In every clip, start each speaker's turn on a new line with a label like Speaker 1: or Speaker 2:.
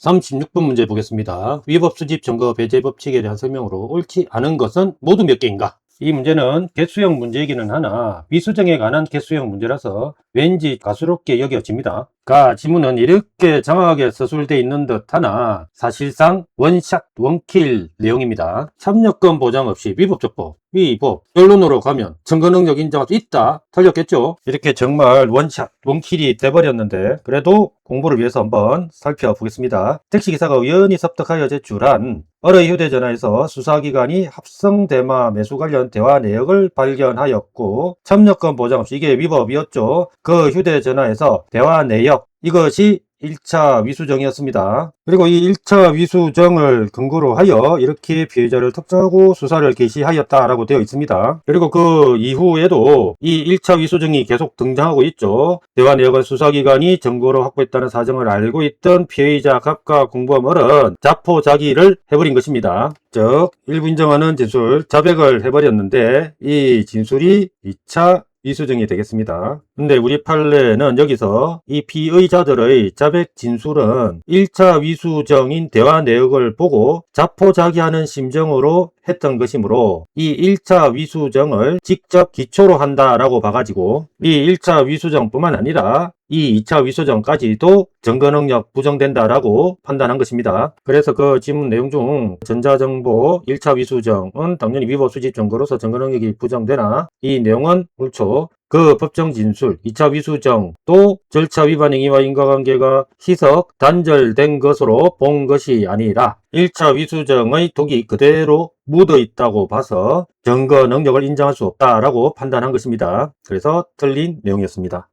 Speaker 1: 36번 문제 보겠습니다. 위법 수집 증거 배제 법칙에 대한 설명으로 옳지 않은 것은 모두 몇 개인가? 이 문제는 개수형 문제이기는 하나 미수정에 관한 개수형 문제라서 왠지 가수롭게 여겨집니다. 지문은 이렇게 정확하게 서술되어 있는 듯 하나 사실상 원샷 원킬 내용입니다. 참여권 보장 없이 위법적법 위법 결론으로 가면 증거 능력 인정할 수 있다 틀렸겠죠. 이렇게 정말 원샷 원킬이 돼버렸는데 그래도 공부를 위해서 한번 살펴보겠습니다. 택시기사가 우연히 섭득하여 제출한 어뢰 휴대전화에서 수사기관이 합성대마 매수 관련 대화 내역을 발견하였고 참여권 보장 없이 이게 위법이었죠. 그 휴대전화에서 대화 내역 이것이 1차 위수정이었습니다. 그리고 이 1차 위수정을 근거로 하여 이렇게 피해자를 특정하고 수사를 개시하였다라고 되어 있습니다. 그리고 그 이후에도 이 1차 위수정이 계속 등장하고 있죠. 대화 내역을 수사기관이 증거로 확보했다는 사정을 알고 있던 피해자 갑과 공범은 자포자기를 해버린 것입니다. 즉 일부 인정하는 진술 자백을 해버렸는데 이 진술이 2차 위수정이 되겠습니다. 근데 우리 판례는 여기서 이 피의자들의 자백 진술은 1차 위수정인 대화 내역을 보고 자포자기하는 심정으로 했던 것이므로 이 1차 위수정을 직접 기초로 한다라고 봐가지고 이 1차 위수정뿐만 아니라 이 2차 위수정까지도 증거능력 부정된다라고 판단한 것입니다. 그래서 그 지문 내용 중 전자정보 1차 위수정은 당연히 위법 수집 증거로서 증거능력이 부정되나 이 내용은 옳죠. 그 법정 진술 2차 위수정도 절차 위반 행위와 인과관계가 희석 단절된 것으로 본 것이 아니라 1차 위수정의 독이 그대로 묻어 있다고 봐서 증거 능력을 인정할 수 없다라고 판단한 것입니다. 그래서 틀린 내용이었습니다.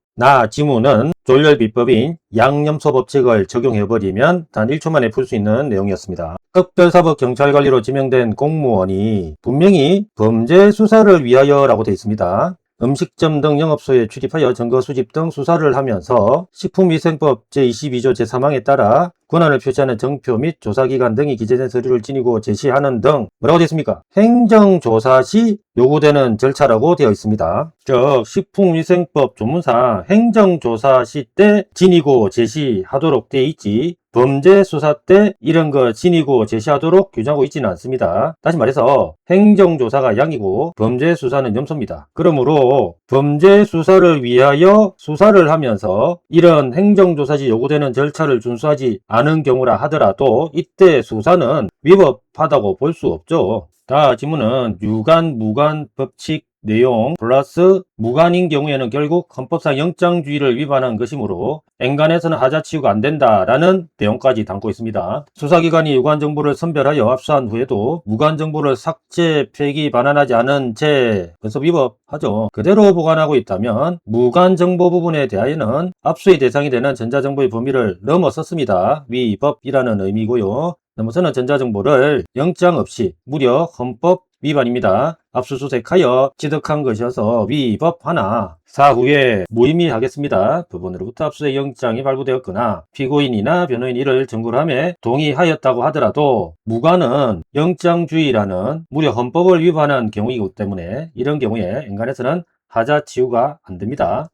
Speaker 1: 지문은 조렬비법인 양념소 법칙을 적용해버리면 단 1초 만에 풀 수 있는 내용이었습니다. 특별사법경찰관리로 지명된 공무원이 분명히 범죄 수사를 위하여 라고 되어 있습니다. 음식점 등 영업소에 출입하여 증거 수집 등 수사를 하면서 식품위생법 제22조 제3항에 따라 권한을 표시하는 정표 및 조사기관 등이 기재된 서류를 지니고 제시하는 등 뭐라고 되어 있습니까? 행정조사 시 요구되는 절차라고 되어 있습니다. 즉 식품위생법 조문상 행정조사 시 때 지니고 제시하도록 되어 있지 범죄 수사 때 이런 거 지니고 제시하도록 규정하고 있지는 않습니다. 다시 말해서 행정조사가 양이고 범죄 수사는 염소입니다. 그러므로 범죄 수사를 위하여 수사를 하면서 이런 행정조사 시 요구되는 절차를 준수하지 않은 경우라 하더라도 이때 수사는 위법하다고 볼 수 없죠. 지문은 유관, 무관, 법칙, 내용 플러스 무관인 경우에는 결국 헌법상 영장주의를 위반한 것이므로 엔간해서는 하자치유가 안된다라는 내용까지 담고 있습니다. 수사기관이 유관정보를 선별하여 압수한 후에도 무관정보를 삭제, 폐기, 반환하지 않은 채 근섭 위법하죠. 그대로 보관하고 있다면 무관정보 부분에 대하여는 압수의 대상이 되는 전자정보의 범위를 넘어섰습니다. 위법이라는 의미고요. 넘어서는 전자정보를 영장 없이 무려 헌법 위반입니다. 압수수색하여 취득한 것이어서 위법하나 사후에 무의미하겠습니다. 법원으로부터 압수의 영장이 발부되었거나 피고인이나 변호인이 이를 증거로 하며 동의하였다고 하더라도 무관은 영장주의라는 무려 헌법을 위반한 경우이기 때문에 이런 경우에 엔간해서는 하자치유가 안됩니다.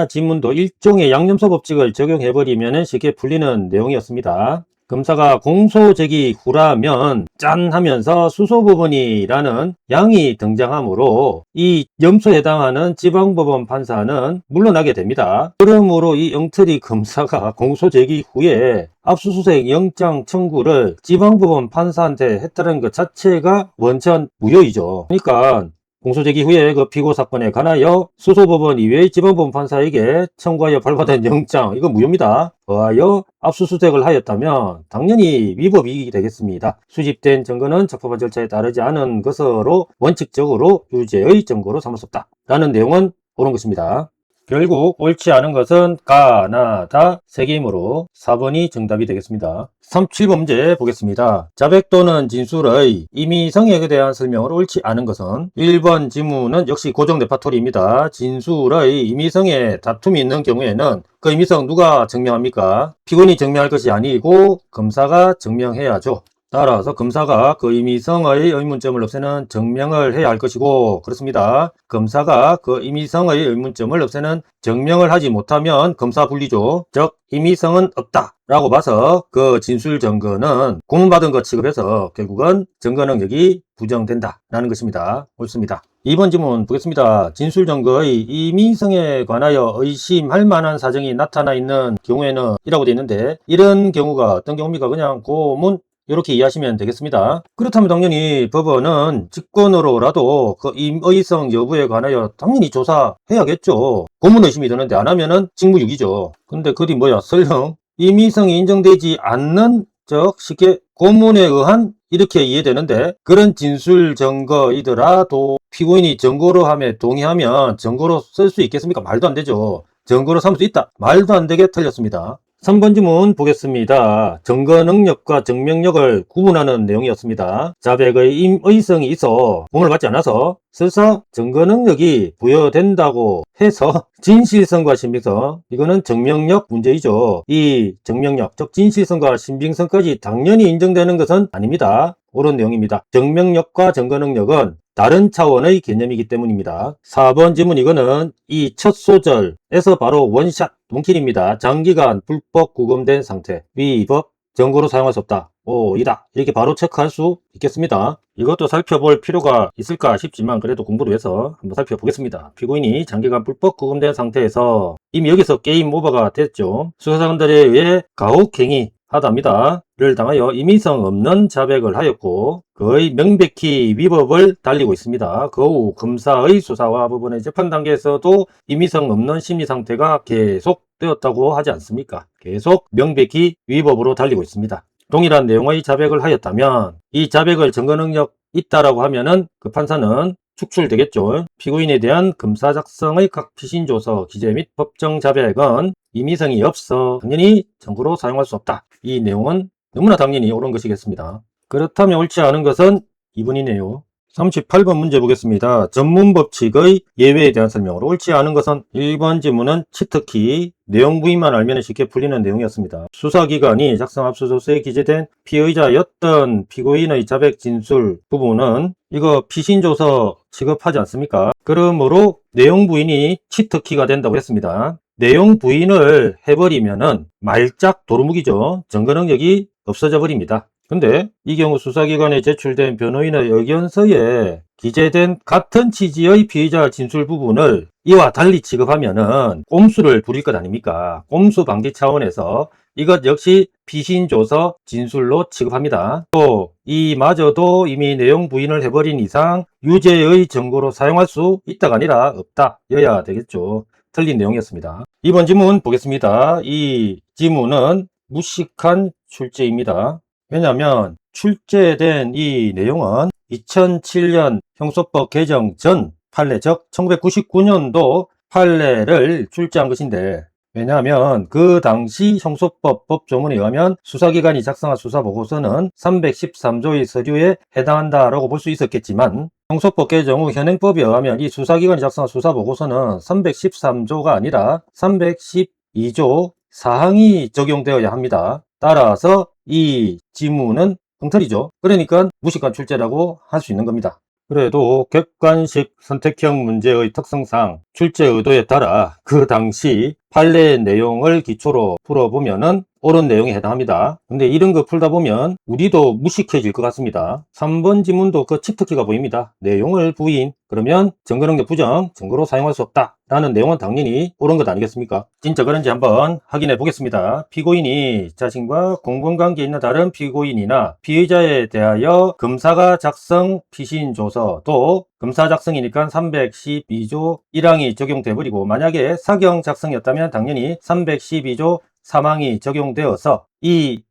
Speaker 1: 지문도 일종의 양념소 법칙을 적용해버리면 쉽게 풀리는 내용이었습니다. 검사가 공소 제기 후라면 짠 하면서 수소 부분이라는 양이 등장하므로 이 염소에 해당하는 지방법원 판사는 물러나게 됩니다. 그러므로 이 영철이 검사가 공소 제기 후에 압수수색 영장 청구를 지방법원 판사한테 했다는 것 자체가 원천 무효이죠. 그러니까 공소제기 후에 그 피고 사건에 관하여 수소법원 이외의 지방법원 판사에게 청구하여 발부된 영장 이거 무효입니다. 더하여 압수수색을 하였다면 당연히 위법이 되겠습니다. 수집된 증거는 적법한 절차에 따르지 않은 것으로 원칙적으로 유죄의 증거로 삼을 수 없다 라는 내용은 옳은 것입니다. 결국 옳지 않은 것은 가나다 3개이므로 4번이 정답이 되겠습니다. 37번 문제 보겠습니다. 자백 또는 진술의 임의성역에 대한 설명을 옳지 않은 것은 1번 지문은 역시 고정 레파토리입니다. 진술의 임의성에 다툼이 있는 경우에는 그 임의성 누가 증명합니까? 피고인이 증명할 것이 아니고 검사가 증명해야죠. 따라서 검사가 그 임의성의 의문점을 없애는 증명을 해야 할 것이고, 그렇습니다. 검사가 그 임의성의 의문점을 없애는 증명을 하지 못하면 검사 불리죠. 즉 임의성은 없다 라고 봐서 그 진술 증거는 고문받은 것 취급해서 결국은 증거 능력이 부정된다 라는 것입니다. 옳습니다. 2번 질문 보겠습니다. 진술 증거의 임의성에 관하여 의심할 만한 사정이 나타나 있는 경우에는 이라고 되어 있는데, 이런 경우가 어떤 경우입니까? 그냥 고문 이렇게 이해하시면 되겠습니다. 그렇다면 당연히 법원은 직권으로라도 그 임의성 여부에 관하여 당연히 조사해야겠죠. 고문 의심이 드는데 안 하면은 직무유기죠. 근데 그뒤 뭐야? 설령 임의성이 인정되지 않는, 즉 쉽게 고문에 의한 이렇게 이해되는데, 그런 진술 증거이더라도 피고인이 증거로 함에 동의하면 증거로 쓸 수 있겠습니까? 말도 안 되죠. 증거로 삼을 수 있다. 말도 안 되게 틀렸습니다. 3번 질문 보겠습니다. 증거 능력과 증명력을 구분하는 내용이었습니다. 자백의 임의성이 있어 공을 받지 않아서 설사 증거 능력이 부여된다고 해서 진실성과 신빙성, 이거는 증명력 문제이죠. 이 증명력, 즉 진실성과 신빙성까지 당연히 인정되는 것은 아닙니다. 옳은 내용입니다. 증명력과 증거 능력은 다른 차원의 개념이기 때문입니다. 4번 질문, 이거는 이 첫 소절에서 바로 원샷 동킬입니다. 장기간 불법 구금된 상태, 위법, 증거로 사용할 수 없다. 이다. 이렇게 바로 체크할 수 있겠습니다. 이것도 살펴볼 필요가 있을까 싶지만 그래도 공부를 위해서 한번 살펴보겠습니다. 피고인이 장기간 불법 구금된 상태에서 이미 여기서 게임 오버가 됐죠. 수사관들에 의해 가혹행위 하답니다. 를 당하여 임의성 없는 자백을 하였고 거의 명백히 위법을 달리고 있습니다. 그 후 검사의 수사와 법원의 재판 단계에서도 임의성 없는 심리 상태가 계속되었다고 하지 않습니까? 계속 명백히 위법으로 달리고 있습니다. 동일한 내용의 자백을 하였다면 이 자백을 증거 능력 있다라고 하면은 그 판사는 축출되겠죠. 피고인에 대한 검사 작성의 각 피신조서, 기재 및 법정 자백은 임의성이 없어 당연히 증거로 사용할 수 없다. 이 내용은 너무나 당연히 옳은 것이겠습니다. 그렇다면 옳지 않은 것은 2번이네요. 38번 문제 보겠습니다. 전문법칙의 예외에 대한 설명으로 옳지 않은 것은 1번 지문은 치트키, 내용 부인만 알면 쉽게 풀리는 내용이었습니다. 수사기관이 작성 압수조서에 기재된 피의자였던 피고인의 자백 진술 부분은 이거 피신조서 취급하지 않습니까? 그러므로 내용 부인이 치트키가 된다고 했습니다. 내용 부인을 해버리면은 말짝 도루묵이죠. 증거 능력이 없어져 버립니다. 근데 이 경우 수사기관에 제출된 변호인의 의견서에 기재된 같은 취지의 피의자 진술 부분을 이와 달리 취급하면은 꼼수를 부릴 것 아닙니까? 꼼수 방지 차원에서 이것 역시 피신조서 진술로 취급합니다. 또 이마저도 이미 내용 부인을 해버린 이상 유죄의 증거로 사용할 수 있다가 아니라 없다 여야 되겠죠. 틀린 내용이었습니다. 2번 지문 보겠습니다. 이 지문은 무식한 출제입니다. 왜냐하면 출제된 이 내용은 2007년 형소법 개정 전 판례, 즉 1999년도 판례를 출제한 것인데, 왜냐하면 그 당시 형소법 법조문에 의하면 수사기관이 작성한 수사보고서는 313조의 서류에 해당한다라고 볼 수 있었겠지만 형소법 개정 후 현행법에 의하면 이 수사기관이 작성한 수사보고서는 313조가 아니라 312조 사항이 적용되어야 합니다. 따라서 이 지문은 엉터리죠. 그러니까 무식한 출제라고 할 수 있는 겁니다. 그래도 객관식 선택형 문제의 특성상 출제 의도에 따라 그 당시 판례 내용을 기초로 풀어보면은 옳은 내용에 해당합니다. 근데 이런 거 풀다 보면 우리도 무식해질 것 같습니다. 3번 지문도 그 치트키가 보입니다. 내용을 부인, 그러면 증거 능력 부정, 증거로 사용할 수 없다 라는 내용은 당연히 옳은 것 아니겠습니까? 진짜 그런지 한번 확인해 보겠습니다. 피고인이 자신과 공범관계 있는 다른 피고인이나 피의자에 대하여 검사가 작성 피신조서, 또 검사 작성이니까 312조 1항이 적용돼 버리고, 만약에 사경 작성이었다면 당연히 312조 3항이 적용되어서 이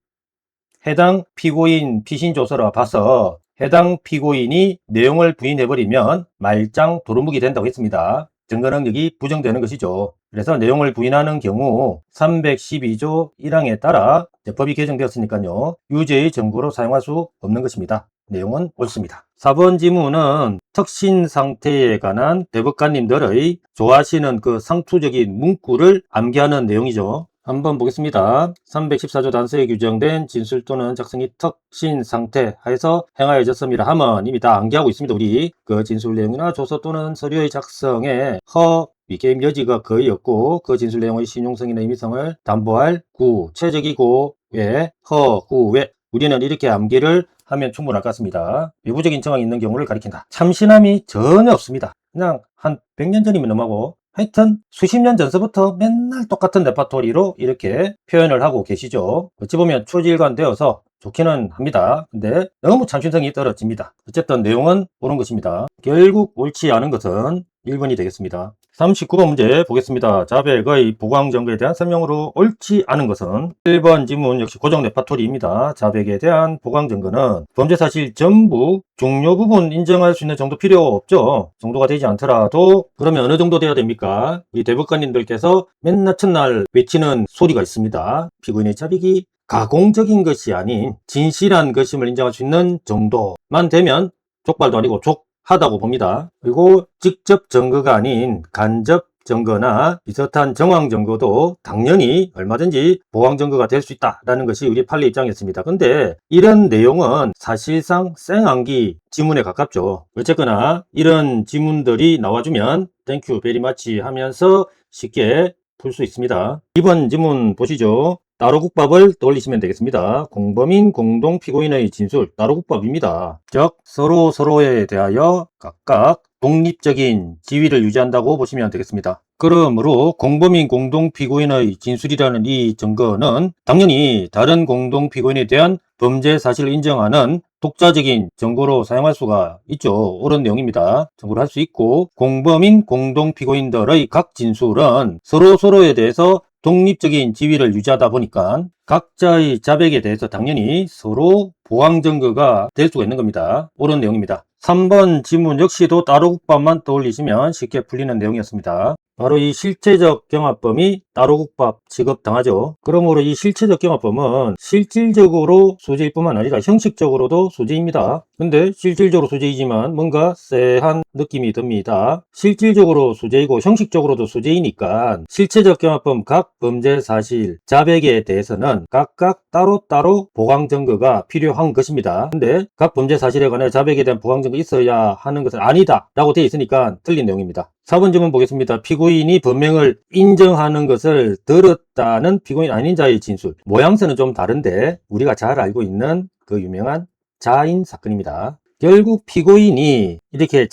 Speaker 1: 해당 피고인 피신조서라 봐서 해당 피고인이 내용을 부인해버리면 말짱 도루묵이 된다고 했습니다. 증거 능력이 부정되는 것이죠. 그래서 내용을 부인하는 경우 312조 1항에 따라 법이 개정되었으니까요, 유죄의 증거로 사용할 수 없는 것입니다. 내용은 옳습니다. 4번 지문은 특신 상태에 관한 대법관님들의 좋아하시는 그 상투적인 문구를 암기하는 내용이죠. 한번 보겠습니다. 314조 단서에 규정된 진술 또는 작성이 특신 상태 하에서 행하여졌음이라 하면 이미 다 암기하고 있습니다. 우리 그 진술 내용이나 조서 또는 서류의 작성에 위개임 여지가 거의 없고 그 진술 내용의 신용성이나 임의성을 담보할 구체적이고 후외 우리는 이렇게 암기를 하면 충분할 것 같습니다. 외부적인 정황이 있는 경우를 가리킨다. 참신함이 전혀 없습니다. 그냥 한 100년 전이면 넘어가고 하여튼 수십 년 전서부터 맨날 똑같은 레파토리로 이렇게 표현을 하고 계시죠. 어찌 보면 초지일관 되어서 좋기는 합니다. 근데 너무 참신성이 떨어집니다. 어쨌든 내용은 옳은 것입니다. 결국 옳지 않은 것은 1번이 되겠습니다. 39번 문제 보겠습니다. 자백의 보강정거에 대한 설명으로 옳지 않은 것은 1번 지문 역시 고정 레파토리입니다. 자백에 대한 보강정거는 범죄사실 전부 중요 부분 인정할 수 있는 정도 필요 없죠. 정도가 되지 않더라도 그러면 어느 정도 돼야 됩니까? 우리 대법관님들께서 맨날 첫날 외치는 소리가 있습니다. 피고인의 자백이 가공적인 것이 아닌 진실한 것임을 인정할 수 있는 정도만 되면 족발도 아니고 족하다고 봅니다. 그리고 직접 증거가 아닌 간접 증거나 비슷한 정황 증거도 당연히 얼마든지 보강 증거가 될 수 있다라는 것이 우리 판례 입장이었습니다. 근데 이런 내용은 사실상 생암기 지문에 가깝죠. 어쨌거나 이런 지문들이 나와주면 땡큐 베리마치 하면서 쉽게 풀 수 있습니다. 이번 지문 보시죠. 따로국밥을 떠올리시면 되겠습니다. 공범인 공동 피고인의 진술 따로국밥입니다. 즉 서로에 대하여 각각 독립적인 지위를 유지한다고 보시면 되겠습니다. 그러므로 공범인 공동 피고인의 진술이라는 이 증거는 당연히 다른 공동 피고인에 대한 범죄 사실을 인정하는 독자적인 증거로 사용할 수가 있죠. 옳은 내용입니다. 증거를 할 수 있고 공범인 공동 피고인들의 각 진술은 서로에 대해서 독립적인 지위를 유지하다 보니까 각자의 자백에 대해서 당연히 서로 보강 증거가 될 수가 있는 겁니다. 옳은 내용입니다. 3번 지문 역시도 따로국밥만 떠올리시면 쉽게 풀리는 내용이었습니다. 바로 이 실체적 경합범이 따로국밥 취급당하죠. 그러므로 이 실체적 경합범은 실질적으로 수재일 뿐만 아니라 형식적으로도 수재입니다. 근데 실질적으로 수재이지만 뭔가 쎄한 느낌이 듭니다. 실질적으로 수재이고 형식적으로도 수재이니까 실체적 경합범 각 범죄 사실 자백에 대해서는 각각 따로따로 보강 증거가 필요한 것입니다. 근데 각 범죄 사실에 관해 자백에 대한 보강 증거 있어야 하는 것은 아니다 라고 되어 있으니까 틀린 내용입니다. 4번 질문 보겠습니다. 피고인이 범행을 인정하는 것을 들었다는 피고인 아닌 자의 진술. 모양새는 좀 다른데 우리가 잘 알고 있는 그 유명한 자인 사건입니다. 결국 피고인이 이렇게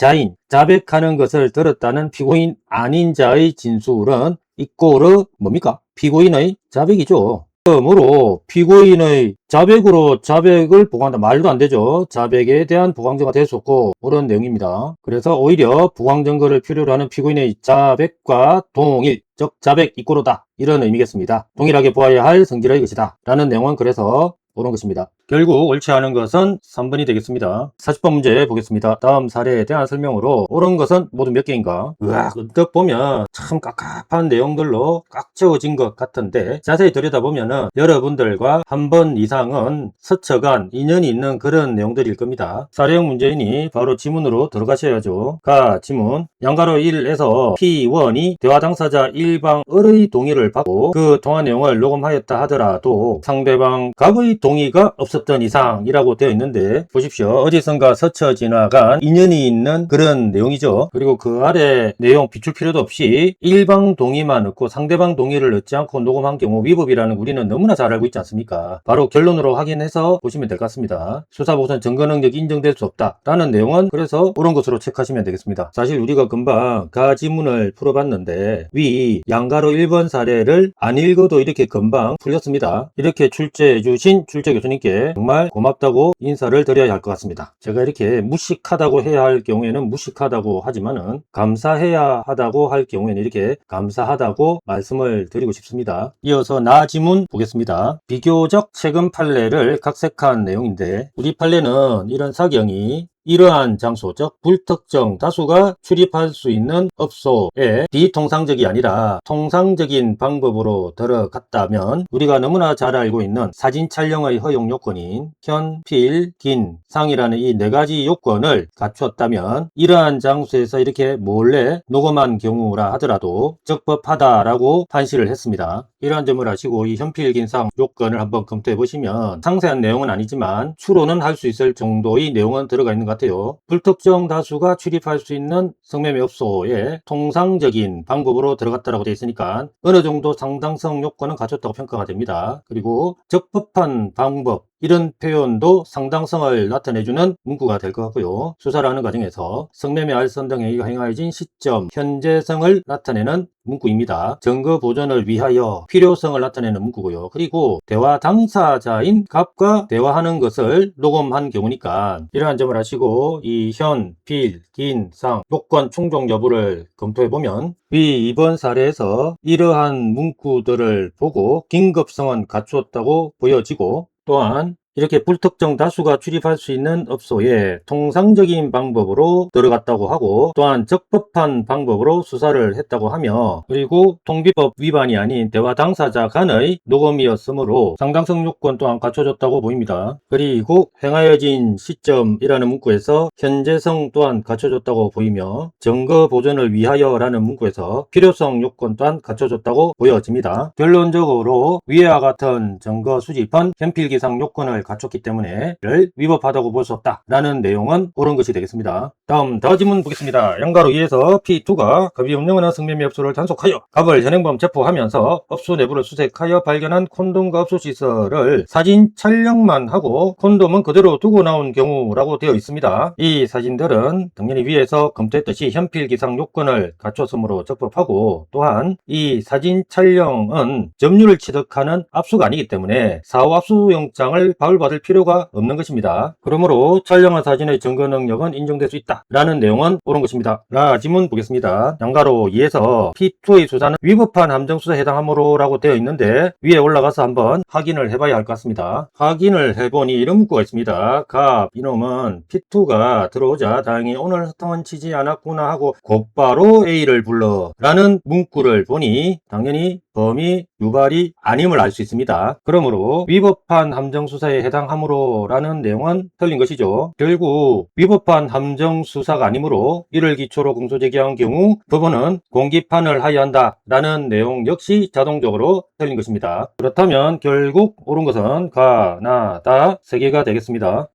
Speaker 1: 자백하는 것을 들었다는 피고인 아닌 자의 진술은 이꼬르 뭡니까? 피고인의 자백이죠. 그러므로 피고인의 자백으로 자백을 보강한다. 말도 안 되죠. 자백에 대한 보강증거가 될 수 없고 옳은 내용입니다. 그래서 오히려 보강증거를 필요로 하는 피고인의 자백과 동일, 즉 자백 이꼬르다 이런 의미겠습니다. 동일하게 보아야 할 성질의 것이다 라는 내용은 그래서 옳은 것입니다. 결국 옳지 않은 것은 3번이 되겠습니다. 40번 문제 보겠습니다. 다음 사례에 대한 설명으로 옳은 것은 모두 몇 개인가? 언뜻 보면 참 깝깝한 내용들로 꽉 채워진 것 같은데 자세히 들여다보면 여러분들과 한 번 이상은 스쳐간 인연이 있는 그런 내용들일 겁니다. 사례형 문제이니 바로 지문으로 들어가셔야죠. 지문 양가로 1에서 P1이 대화 당사자 일방의 동의를 받고 그 통화 내용을 녹음하였다 하더라도 상대방 갑의 동의가 없었던 이상이라고 되어 있는데 보십시오. 어디선가 스쳐 지나간 인연이 있는 그런 내용이죠. 그리고 그 아래 내용 비출 필요도 없이 일방 동의만 얻고 상대방 동의를 얻지 않고 녹음한 경우 위법이라는 우리는 너무나 잘 알고 있지 않습니까? 바로 결론으로 확인해서 보시면 될 것 같습니다. 수사보고서는 증거 능력이 인정될 수 없다 라는 내용은 그래서 옳은 것으로 체크하시면 되겠습니다. 사실 우리가 금방 지문을 풀어봤는데 위 양가로 1번 사례를 안 읽어도 이렇게 금방 풀렸습니다. 이렇게 출제해 주신 출제 교수님께 정말 고맙다고 인사를 드려야 할 것 같습니다. 제가 이렇게 무식하다고 해야 할 경우에는 무식하다고 하지만은 감사해야 하다고 할 경우에는 이렇게 감사하다고 말씀을 드리고 싶습니다. 이어서 나 지문 보겠습니다. 비교적 최근 판례를 각색한 내용인데 우리 판례는 이런 사경이 이러한 장소, 즉 불특정 다수가 출입할 수 있는 업소에 비통상적이 아니라 통상적인 방법으로 들어갔다면 우리가 너무나 잘 알고 있는 사진 촬영의 허용 요건인 현, 필, 긴, 상이라는 이 네 가지 요건을 갖추었다면 이러한 장소에서 이렇게 몰래 녹음한 경우라 하더라도 적법하다라고 판시를 했습니다. 이러한 점을 아시고 이 현필, 긴, 상 요건을 한번 검토해 보시면 상세한 내용은 아니지만 추론은 할 수 있을 정도의 내용은 들어가 있는 것 같아요. 불특정 다수가 출입할 수 있는 성매매 업소에 통상적인 방법으로 들어갔다라고 되어 있으니까 어느 정도 상당성 요건은 갖췄다고 평가가 됩니다. 그리고 적법한 방법 이런 표현도 상당성을 나타내주는 문구가 될 것 같고요. 수사를 하는 과정에서 성매매 알선 등에 행하여진 시점, 현재성을 나타내는 문구입니다. 증거 보존을 위하여 필요성을 나타내는 문구고요. 그리고 대화 당사자인 갑과 대화하는 것을 녹음한 경우니까 이러한 점을 아시고 이 현, 필, 긴, 상 요건 충족 여부를 검토해보면 이번 사례에서 이러한 문구들을 보고 긴급성은 갖추었다고 보여지고 또한 이렇게 불특정 다수가 출입할 수 있는 업소에 통상적인 방법으로 들어갔다고 하고 또한 적법한 방법으로 수사를 했다고 하며 그리고 통비법 위반이 아닌 대화 당사자 간의 녹음이었으므로 상당성 요건 또한 갖춰졌다고 보입니다. 그리고 행하여진 시점이라는 문구에서 현재성 또한 갖춰졌다고 보이며 증거 보존을 위하여 라는 문구에서 필요성 요건 또한 갖춰졌다고 보여집니다. 결론적으로 위와 같은 증거 수집은 현필기상 요건을 갖췄기 때문에 를 위법하다고 볼 수 없다라는 내용은 옳은 것이 되겠습니다. 다음 지문 보겠습니다. 양가로 2에서 P2가 갑이 운영하는 성매매 업소를 단속하여 갑을 현행범 체포하면서 업소 내부를 수색하여 발견한 콘돔과 업소 시설을 사진 촬영만 하고 콘돔은 그대로 두고 나온 경우라고 되어 있습니다. 이 사진들은 당연히 위에서 검토했듯이 현필기상 요건을 갖췄으므로 적법하고 또한 이 사진 촬영은 점유를 취득하는 압수가 아니기 때문에 사후 압수영장을 받을 필요가 없는 것입니다. 그러므로 촬영한 사진의 증거 능력은 인정될 수 있다 라는 내용은 옳은 것입니다. 지문 보겠습니다. 양가로 2에서 P2의 수사는 위법한 함정수사에 해당하므로 라고 되어 있는데 위에 올라가서 한번 확인을 해봐야 할 것 같습니다. 확인을 해보니 이런 문구가 있습니다. 갑 이놈은 P2가 들어오자 다행히 오늘 사탕은 치지 않았구나 하고 곧바로 A를 불러 라는 문구를 보니 당연히 범위 유발이 아님을 알 수 있습니다. 그러므로 위법한 함정수사에 해당하므로 라는 내용은 틀린 것이죠. 결국 위법한 함정수사가 아니므로 이를 기초로 공소제기한 경우 법원은 공기판을 하여야 한다 라는 내용 역시 자동적으로 틀린 것입니다. 그렇다면 결국 옳은 것은 가, 나, 다 세 개가 되겠습니다.